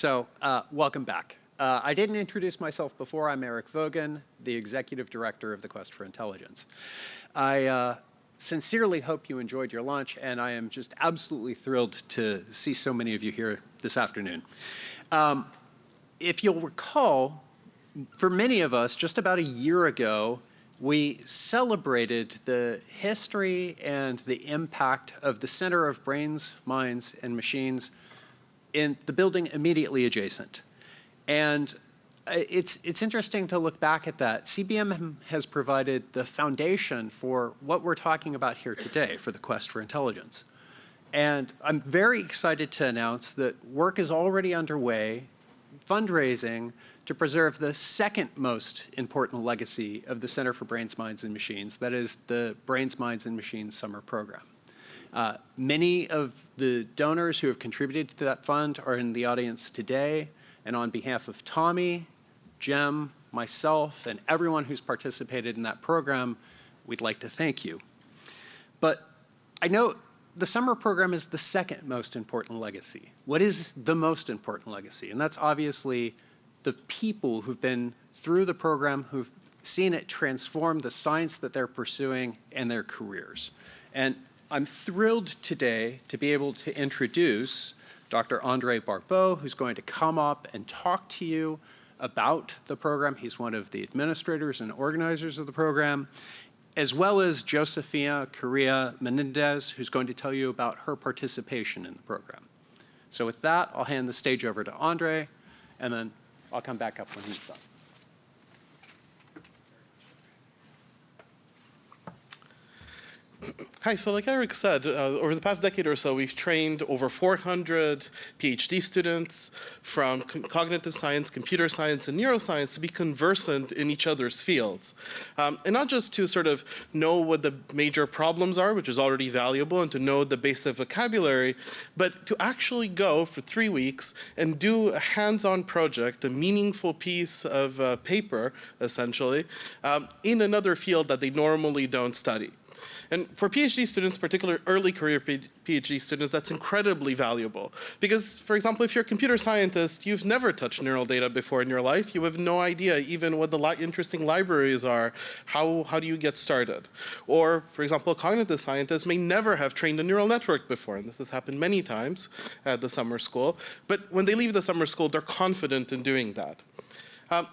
Welcome back. I didn't introduce myself before. I'm Erik Vogan, the Executive Director of the Quest for Intelligence. I sincerely hope you enjoyed your lunch, and I am just absolutely thrilled to see so many of you here this afternoon. If you'll recall, for many of us, just about a year ago, we celebrated the history and the impact of the Center of Brains, Minds, and Machines in the building immediately adjacent. And it's interesting to look back at that. CBMM has provided the foundation for what we're talking about here today for the Quest for Intelligence. And I'm very excited to announce that work is already underway, fundraising, to preserve the second most important legacy of the Center for Brains, Minds, and Machines, that is the Brains, Minds, and Machines Summer Program. Many of the donors who have contributed to that fund are in the audience today, and on behalf of Tommy, Jem, myself, and everyone who's participated in that program, we'd like to thank you. But I know the summer program is the second most important legacy. What is the most important legacy? And that's obviously the people who've been through the program, who've seen it transform the science that they're pursuing and their careers. And I'm thrilled today to be able to introduce Dr. Andrei Barbu, who's going to come up and talk to you about the program. He's one of the administrators and organizers of the program, as well as Josefina, Correa, Menendez, who's going to tell you about her participation in the program. So with that, I'll hand the stage over to Andrei, and then I'll come back up when he's done. Hi, so like Erik said, over the past decade or so, we've trained over 400 PhD students from cognitive science, computer science, and neuroscience to be conversant in each other's fields. And not just to sort of know what the major problems are, which is already valuable, and to know the basic vocabulary, but to actually go for 3 weeks and do a hands-on project, a meaningful piece of paper, essentially, in another field that they normally don't study. And for PhD students, particularly early career PhD students, that's incredibly valuable. Because, for example, if you're a computer scientist, you've never touched neural data before in your life. You have no idea even what the interesting libraries are. How do you get started? Or, for example, a cognitive scientist may never have trained a neural network before. And this has happened many times at the summer school. But when they leave the summer school, they're confident in doing that.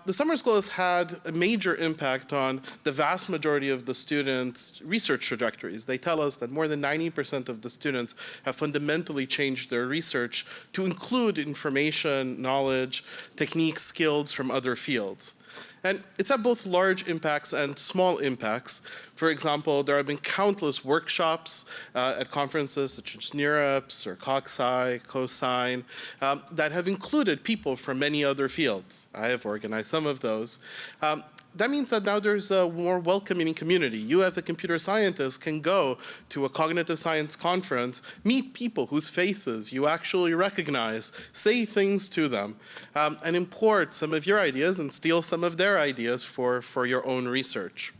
The summer school has had a major impact on the vast majority of the students' research trajectories. They tell us that more than 90% of the students have fundamentally changed their research to include information, knowledge, techniques, skills from other fields. And it's had both large impacts and small impacts. For example, there have been countless workshops at conferences such as NeurIPS or CogSci, CoSign, that have included people from many other fields. I have organized some of those. That means that now there's a more welcoming community. You as a computer scientist can go to a cognitive science conference, meet people whose faces you actually recognize, say things to them, and import some of your ideas and steal some of their ideas for your own research.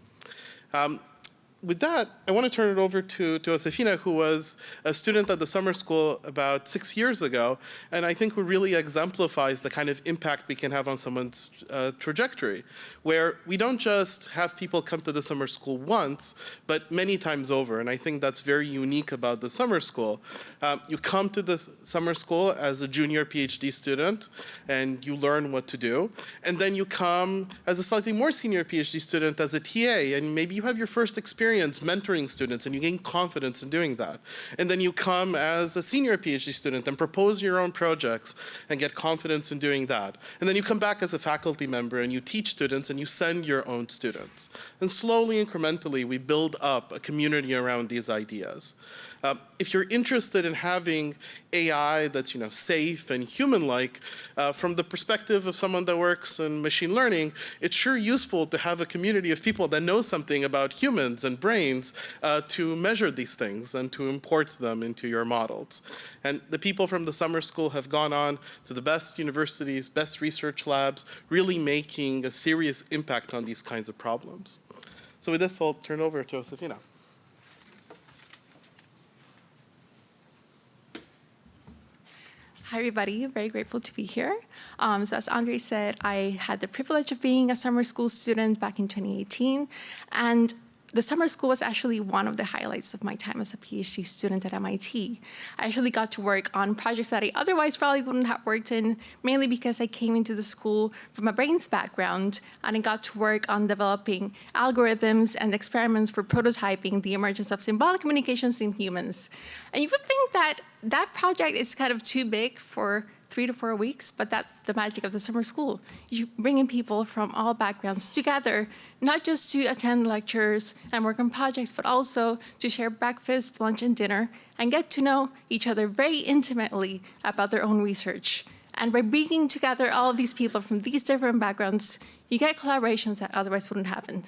With that, I want to turn it over to Josefina, who was a student at the summer school about 6 years ago, and I think who really exemplifies the kind of impact we can have on someone's trajectory, where we don't just have people come to the summer school once, but many times over, and I think that's very unique about the summer school. You come to the summer school as a junior PhD student, and you learn what to do, and then you come as a slightly more senior PhD student as a TA, and maybe you have your first experience mentoring students, and you gain confidence in doing that. And then you come as a senior PhD student and propose your own projects and get confidence in doing that. And then you come back as a faculty member and you teach students and you send your own students. And slowly, incrementally, we build up a community around these ideas. If you're interested in having AI that's safe and human-like, from the perspective of someone that works in machine learning, it's sure useful to have a community of people that know something about humans and brains to measure these things and to import them into your models. And the people from the summer school have gone on to the best universities, best research labs, really making a serious impact on these kinds of problems. So with this, I'll turn over to Josefina. Hi, everybody. Very grateful to be here. So as Andrei said, I had the privilege of being a summer school student back in 2018. And the summer school was actually one of the highlights of my time as a PhD student at MIT. I actually got to work on projects that I otherwise probably wouldn't have worked in, mainly because I came into the school from a brains background, and I got to work on developing algorithms and experiments for prototyping the emergence of symbolic communications in humans. And you would think that that project is kind of too big for 3 to 4 weeks, but that's the magic of the summer school. You bring in people from all backgrounds together, not just to attend lectures and work on projects, but also to share breakfast, lunch, and dinner, and get to know each other very intimately about their own research. And by bringing together all of these people from these different backgrounds, you get collaborations that otherwise wouldn't happen.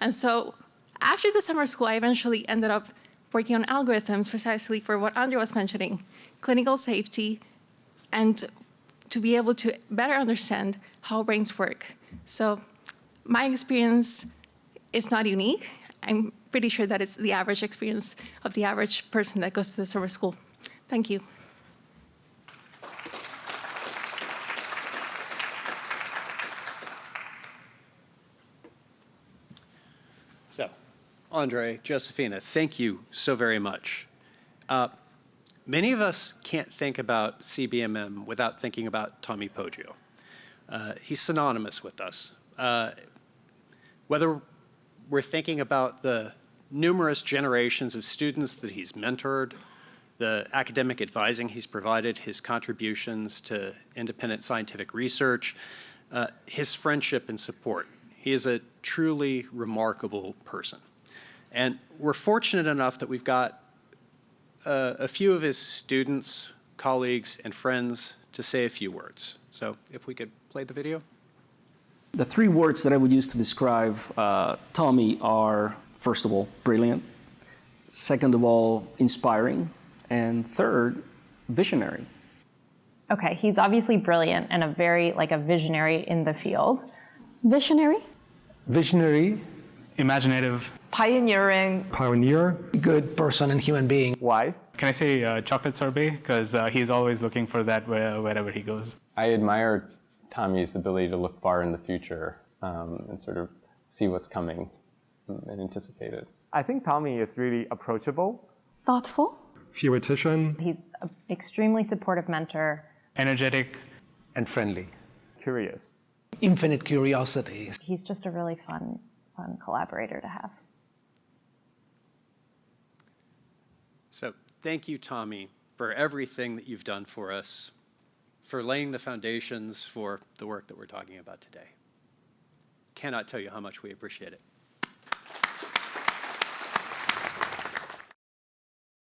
And so after the summer school, I eventually ended up working on algorithms precisely for what Andrei was mentioning, clinical safety, and to be able to better understand how brains work. So my experience is not unique. I'm pretty sure that it's the average experience of the average person that goes to the summer school. Thank you. So, Andrei, Josefina, thank you so very much. Many of us can't think about CBMM without thinking about Tommy Poggio. He's synonymous with us. Whether we're thinking about the numerous generations of students that he's mentored, the academic advising he's provided, his contributions to independent scientific research, his friendship and support. He is a truly remarkable person. And we're fortunate enough that we've got a few of his students, colleagues, and friends to say a few words. So if we could play the video. The 3 words that I would use to describe Tommy are, first of all, brilliant, second of all, inspiring, and third, visionary. Okay, he's obviously brilliant and a visionary in the field. Visionary? Visionary. Imaginative. Pioneering. Pioneer. Good person and human being. Wise. Can I say chocolate sorbet? Because he's always looking for that wherever he goes. I admire Tommy's ability to look far in the future and sort of see what's coming and anticipate it. I think Tommy is really approachable. Thoughtful. Theoretician. He's an extremely supportive mentor. Energetic. And friendly. Curious. Infinite curiosity. He's just a really fun collaborator to have. So thank you, Tommy, for everything that you've done for us, for laying the foundations for the work that we're talking about today. Cannot tell you how much we appreciate it.